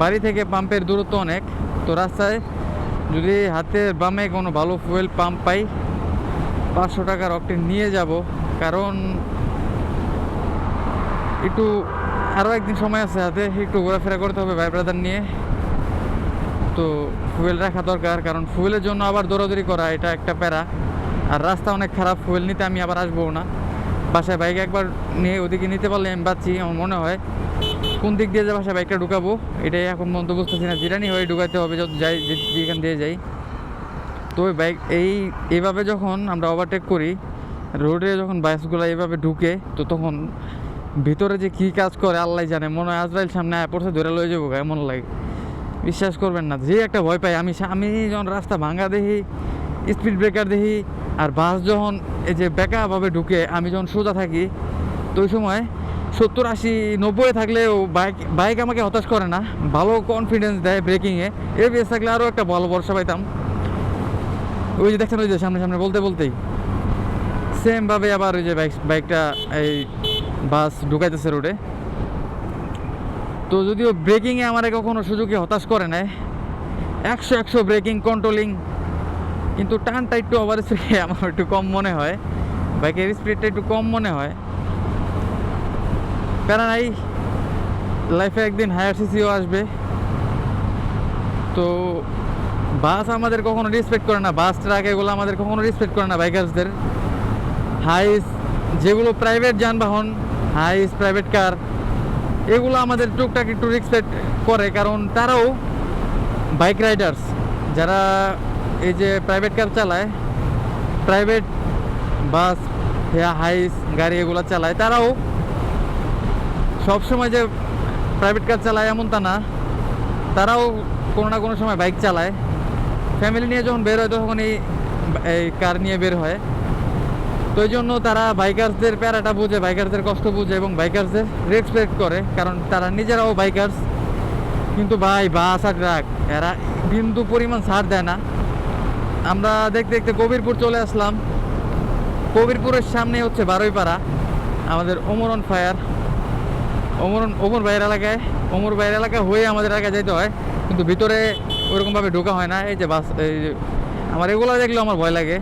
বাড়ি থেকে পাম্পের দূরত্ব অনেক। তো রাস্তায় যদি হাতের বামে কোনো ভালো ফুয়েল পাম্প পাই, 500 টাকার অকটেন নিয়ে যাব, কারণ একটু আরও একদিন সময় আছে হাতে, একটু ঘোরাফেরা করতে হবে ভাই ব্রাদার নিয়ে। তো ফুয়েল রাখা দরকার, কারণ ফুয়েলের জন্য আবার দৌড়াদৌড়ি করা এটা একটা প্যারা। আর রাস্তা অনেক খারাপ, ফুয়েল নিতে আমি আবার আসবো না। বাসায় বাইক একবার নিয়ে ওদিকে নিতে পারলে আমি বাঁচি আমার মনে হয়। কোন দিক দিয়ে যে বাসায় বাইকটা ঢুকাবো এটাই এখন পর্যন্ত বুঝতেছি না। জিরানি হয়ে ঢুকাইতে হবে যত যাই, যেখান দিয়ে যাই। তো ওই বাইক এইভাবে যখন আমরা ওভারটেক করি, রোডে যখন বাসগুলো এইভাবে ঢুকে, তো তখন ভিতরে যে কী কাজ করে আল্লাহ জানে। মনে হয় আজরাইল সামনে পড়ছে ধরে লয়ে যাবো, এমন লাগে। বিশ্বাস করবেন না, যে একটা ভয় পাই আমি যখন রাস্তা ভাঙা দেখি, স্পিড ব্রেকার দেখি, আর বাস যখন এই যে বেঁকাভাবে ঢুকে, আমি যখন সোজা থাকি, তো ওই সময় 70, 80, 90 থাকলেও বাইক আমাকে হতাশ করে না, ভালো কনফিডেন্স দেয় ব্রেকিংয়ে। এবিএস থাকলে আরও একটা ভালো ভরসা পাইতাম। ওই যে দেখছেন, ওই যে সামনে বলতেই সেমভাবে আবার ওই যে বাইকটা এই বাস ঢুকাইতেছে রোডে। তো যদিও ব্রেকিংয়ে আমার কখনো সুযোগে হতাশ করে নেয়, 100 ব্রেকিং কন্ট্রোলিং, কিন্তু টানটা একটু ওভার স্পিডে আমার একটু কম মনে হয়, বাইকের স্পিডটা একটু কম মনে হয়। প্যারা নাই, লাইফে একদিন হায়ার সিসিও আসবে। তো বাস আমাদের কখনো রেসপেক্ট করে না, বাস ট্রাক এগুলো আমাদের কখনো রেসপেক্ট করে না বাইকার্সদের। হাইস যেগুলো প্রাইভেট যানবাহন, হাইস প্রাইভেট কার, এগুলো আমাদের টুকটাক একটু রেসপেক্ট করে, কারণ তারাও বাইক রাইডার্স। যারা এই যে প্রাইভেট কার চালায়, প্রাইভেট বাস হাইস গাড়ি এগুলো চালায়, তারাও সবসময় যে প্রাইভেট কার চালায় এমন তা না, তারাও কোনো না কোনো সময় বাইক চালায়। ফ্যামিলি নিয়ে যখন বের হয় তখন এই কার নিয়ে বের হয়। তো এই জন্য তারা বাইকার্সদের প্যারাটা বুঝে, বাইকারদের কষ্ট বুঝে এবং বাইকার্সদের রেসপেক্ট করে, কারণ তারা নিজেরাও বাইকার্স। কিন্তু ভাই বাস আর ট্রাক এরা বিন্দু পরিমাণ ছাড় দেয় না। আমরা দেখতে দেখতে কবিরপুর চলে আসলাম। কবিরপুরের সামনে হচ্ছে বারুইপাড়া, আমাদের ওমর অন ফায়ার, ওমর ভাইয়ের এলাকায়। ওমর ভাইয়ের এলাকা হয়ে আমাদের এলাকায় যেতে হয়, কিন্তু ভিতরে ওরকমভাবে ঢোকা হয় না। এই যে বাস, এই আমার এগুলো দেখলেও আমার ভয় লাগে,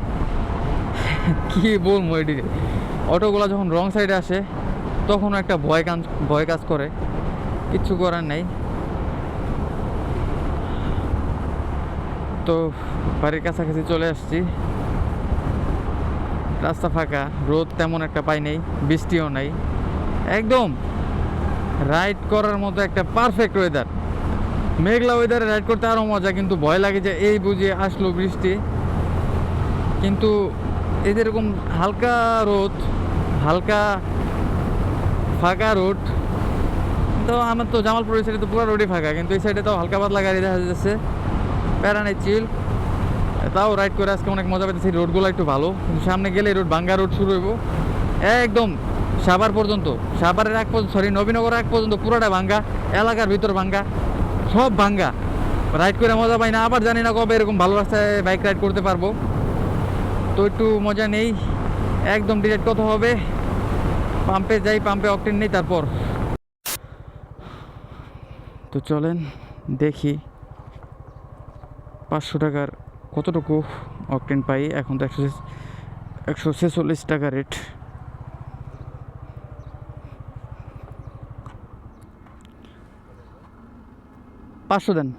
কি বলবো। এদিকে অটোগুলো যখন রং সাইডে আসে তখনও একটা ভয় কাজ করে, কিচ্ছু করার নেই। তো বাড়ির কাছাকাছি চলে আসছি। রাস্তা ফাঁকা, রোদ তেমন একটা পাই নেই, বৃষ্টিও নাই, একদম রাইড করার মতো একটা পারফেক্ট ওয়েদার। মেঘলা ওয়েদারে রাইড করতে আরও মজা, কিন্তু ভয় লাগে যে এই বুঝে আসলো বৃষ্টি। কিন্তু এই যে এরকম হালকা রোদ, হালকা ফাঁকা রোড, তো আমার তো জামালপুরের সাইডে তো পুরো রোডই ফাঁকা, কিন্তু এই সাইডে তো হালকা পাতলা গাড়ি দেখা যাচ্ছে, প্যারা নেই, চিল। তাও রাইড করে আজকে অনেক মজা পেতেছি। রোডগুলো একটু ভালো, কিন্তু সামনে গেলে রোড ভাঙ্গা রোড শুরু হইব একদম সাভার পর্যন্ত, সাভারের এক পর্যন্ত, সরি নবীনগর এক পর্যন্ত পুরোটা ভাঙ্গা, এলাকার ভিতর ভাঙ্গা, সব ভাঙ্গা। রাইড করে মজা পাই না, আবার জানি না কবে এরকম ভালো রাস্তায় বাইক রাইড করতে পারবো। তো একটু মজা নেই, একদম ডিরেক্ট কত হবে, পাম্পে যাই, পাম্পে অকটেন নেই, তারপর তো চলেন দেখি 500 টাকার কতটুকু অকটেন পাই। এখন তো 146 টাকা রেট। পাঁচশো দেন।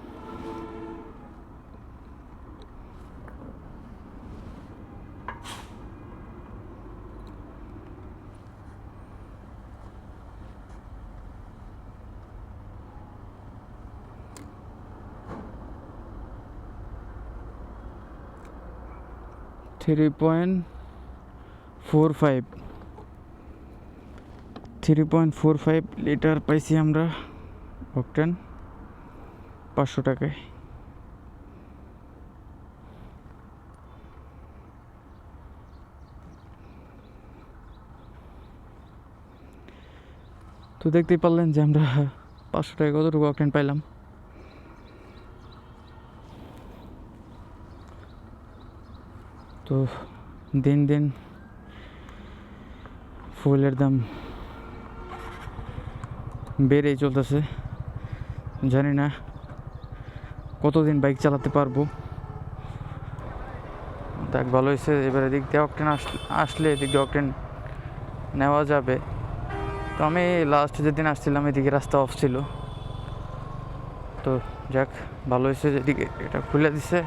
Three point four five litre পাইছি আমরা অকটেন 500 টাকায়। তো দেখতেই পারলেন যে আমরা 500 টাকায় কতটুকু অকটেন পাইলাম। তো দিন দিন ফুয়েলের দাম বেড়েই চলতেছে, জানি না কতদিন বাইক চালাতে পারবো। দেখ ভালো হয়েছে, এবারে দিক দিয়ে অকটেন আসলে এদিক দিয়ে অকটেন নেওয়া যাবে। তো আমি লাস্ট যেদিন আসছিলাম এদিকে রাস্তা অফ ছিল, তো যাক ভালো হয়েছে যেদিকে এটা খুলে দিছে,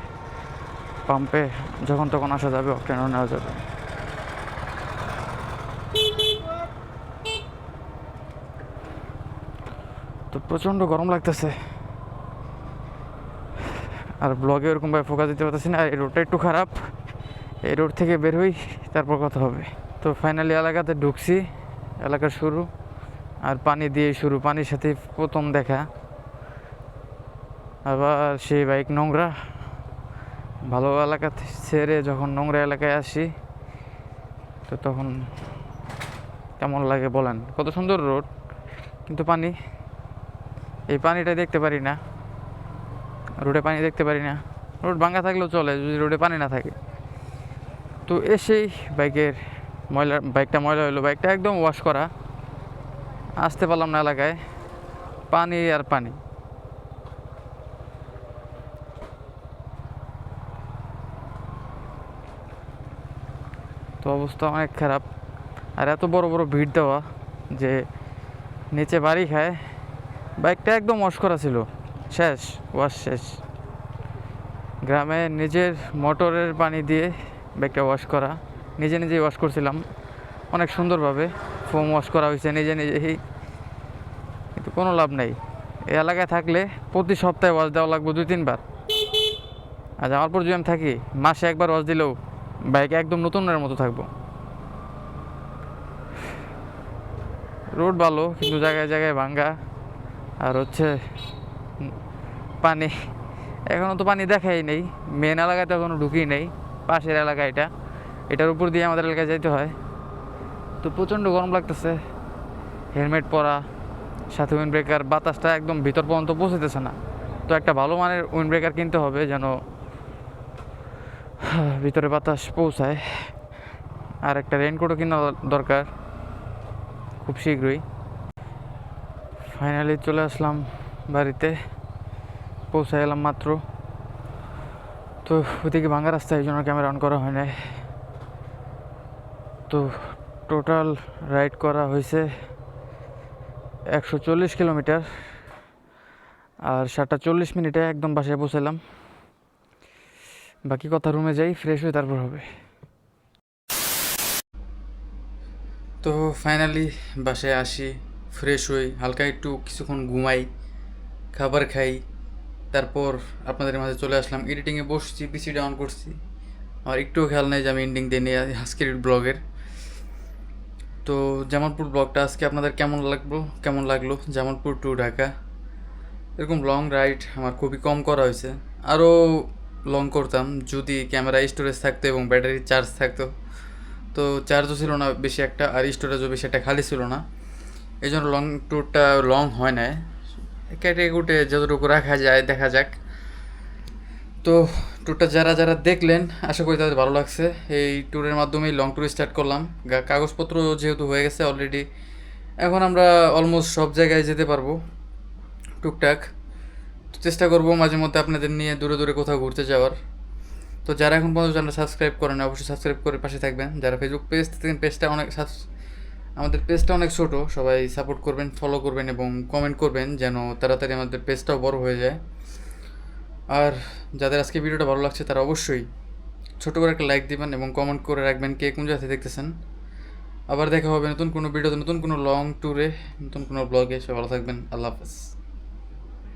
পাম্পে যখন তখন আসা যাবে, অকটেনও নেওয়া যাবে। তো প্রচণ্ড গরম লাগতেছে, আর ব্লগে ওরকমভাবে ফোকাস দিতে পারতেছি না। এই রোডটা একটু খারাপ, এই রোড থেকে বের হই, তারপর কথা হবে। তো ফাইনালি এলাকাতে ঢুকছি, এলাকা শুরু, আর পানি দিয়ে শুরু, পানির সাথে প্রথম দেখা। আবার সেই বাইক নোংরা, ভালো এলাকা ছেড়ে যখন নোংরা এলাকায় আসি, তো তখন কেমন লাগে বলেন। কত সুন্দর রোড, কিন্তু পানি, এই পানিটা দেখতে পারি না, রোডে পানি দেখতে পারি না। রোড ভাঙ্গা থাকলেও চলে যদি রোডে পানি না থাকে। তো এসেই বাইকটা ময়লা হলো, বাইকটা একদম ওয়াশ করা, আসতে পারলাম না এলাকায়, পানি আর পানি। তো অবস্থা অনেক খারাপ, আর এত বড় বড় ভিড় দেওয়া যে নিচে বাড়ি খায়। বাইকটা একদম ওয়াশ করা ছিল, শেষ, ওয়াশ শেষ। গ্রামে নিজের মোটরের পানি দিয়ে বাইকটা ওয়াশ করা, নিজেই ওয়াশ করছিলাম অনেক সুন্দরভাবে, ফোম ওয়াশ করা হয়েছে নিজেই, কিন্তু কোনো লাভ নেই। এই এলাকায় থাকলে প্রতি সপ্তাহে ওয়াশ দেওয়া লাগবে 2-3 বার। আর জামালপুর যদি আমি থাকি, মাসে একবার ওয়াশ দিলেও বাইক একদম নতুনের মতো থাকবো। রোড ভালো, কিন্তু জায়গায় জায়গায় ভাঙ্গা, আর হচ্ছে পানি, এখনও তো পানি দেখাই নেই। মেন এলাকায় তো এখনও ঢুকি নেই, পাশের এলাকা এটার উপর দিয়ে আমাদের এলাকায় যাইতে হয়। তো প্রচণ্ড গরম লাগতেছে, হেলমেট পরা, সাথে উইন্ড ব্রেকার, বাতাসটা একদম ভিতর পর্যন্ত পৌঁছতেছে না। তো একটা ভালো মানের উইন্ড ব্রেকার কিনতে হবে যেন ভিতরে বাতাস পৌঁছায়। আর একটা রেইনকোটও কেনা দরকার খুব শীঘ্রই। ফাইনালি চলে আসলাম বাড়িতে, পৌঁছে গেলাম মাত্র। তো ওইদিকে ভাঙ্গা রাস্তা, এই জন্য ক্যামেরা অন করা হয় নাই। তো টোটাল রাইড করা হয়েছে 140 কিলোমিটার, আর 7:40 মিনিটে একদম বাসায় পৌঁছালাম। বাকি কথা, রুমে যাই, ফ্রেশ হয়ে তারপর হবে। তো ফাইনালি বাসায় আসি, ফ্রেশ হই, হালকা একটু কিছুক্ষণ ঘুমাই, খাবার খাই, তারপর আপনাদের মাঝে চলে আসলাম। এডিটিংয়ে বসছি, পিসি ডাউন করছি, আর একটুও খেয়াল নেই যে আমি এন্ডিং দিয়ে নিয়ে আজকের ব্লগের। তো জামালপুর ব্লগটা আজকে আপনাদের কেমন লাগলো জামালপুর টু ঢাকা। এরকম লং রাইড আমার খুবই কম করা হয়েছে, আরও লং করতাম যদি ক্যামেরা স্টোরেজ থাকতো এবং ব্যাটারি চার্জ থাকতো। তো চার্জও ছিল না বেশি একটা, আর স্টোরেজও বেশি একটা খালি ছিল না, এই জন্য লং ট্যুরটা লং হয় না। কেটে কুটে যতটুকু রাখা যায় দেখা যাক। তো ট্যুরটা যারা যারা দেখলেন আশা করি তাদের ভালো লাগছে। এই ট্যুরের মাধ্যমেই লং ট্যুর স্টার্ট করলাম। কাগজপত্র যেহেতু হয়ে গেছে অলরেডি, এখন আমরা অলমোস্ট সব জায়গায় যেতে পারবো টুকটাক। তো চেষ্টা করবো মাঝে মধ্যে আপনাদের নিয়ে দূরে দূরে কোথাও ঘুরতে যাওয়ার। তো যারা এখন পর্যন্ত চ্যানেল সাবস্ক্রাইব করেন অবশ্যই সাবস্ক্রাইব করে পাশে থাকবেন। যারা ফেসবুক পেজ থেকে, পেজটা অনেক আমাদের পেজটা অনেক ছোটো, সবাই সাপোর্ট করবেন, ফলো করবেন এবং কমেন্ট করবেন যেন তাড়াতাড়ি আমাদের পেজটাও বড় হয়ে যায়। আর যাদের আজকে ভিডিওটা ভালো লাগছে তারা অবশ্যই ছোটো করে একটা লাইক দিবেন এবং কমেন্ট করে রাখবেন কে কোন জায়গা থেকে দেখতেছেন। আবার দেখা হবে নতুন কোনো ভিডিওতে, নতুন কোনো লং ট্যুরে, নতুন কোনো ব্লগে। সব ভালো থাকবেন। আল্লাহ হাফেজ।